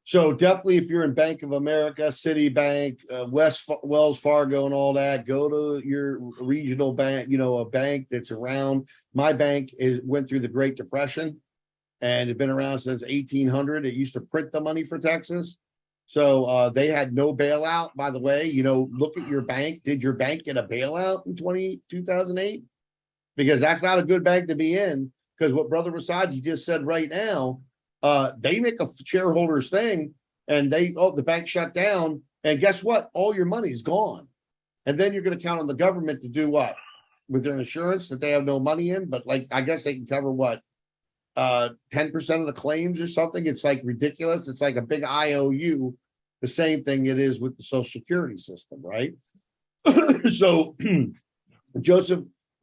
So definitely, if you're in Bank of America, Citibank, Wells Fargo, and all that, go to your regional bank. A bank that's around. My bank went through the Great Depression, and it's been around since 1800. It used to print the money for Texas, so they had no bailout. By the way, look at your bank. Did your bank get a bailout in 2008? Because that's not a good bank to be in. Because what Brother Rasaji just said right now. They make a shareholders thing and the bank shut down. And guess what? All your money's gone. And then you're going to count on the government to do what? With their insurance that they have no money in. But I guess they can cover what? 10% of the claims or something. It's like ridiculous. It's like a big IOU. The same thing it is with the Social Security system, right? So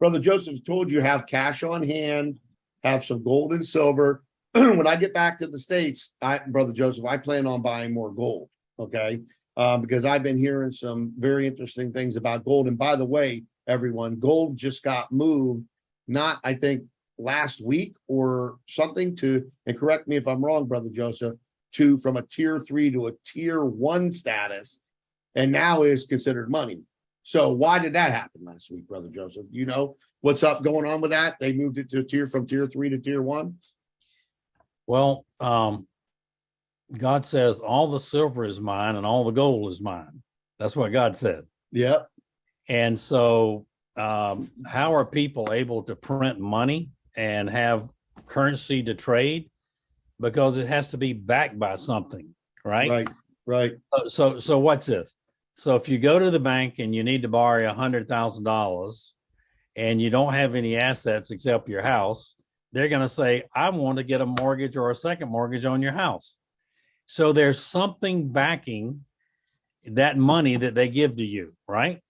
Brother Joseph told you have cash on hand, have some gold and silver. When I get back to the States, Brother Joseph, I plan on buying more gold, okay? Because I've been hearing some very interesting things about gold. And by the way, everyone, gold just got moved, not, I think, last week or something and correct me if I'm wrong, Brother Joseph, from a tier 3 to a tier 1 status, and now is considered money. So why did that happen last week, Brother Joseph? You know what's going on with that? They moved it to from tier 3 to tier 1? Well, God says all the silver is mine and all the gold is mine. That's what God said. Yep. And so how are people able to print money and have currency to trade? Because it has to be backed by something, right? Right. So what's this? So if you go to the bank and you need to borrow $100,000 and you don't have any assets except your house, they're going to say, I want to get a mortgage or a second mortgage on your house. So there's something backing that money that they give to you, right?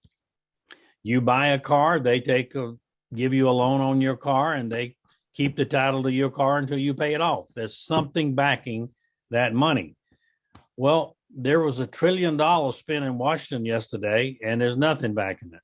You buy a car, they give you a loan on your car and they keep the title to your car until you pay it off. There's something backing that money. Well, there was $1 trillion spent in Washington yesterday and there's nothing backing it.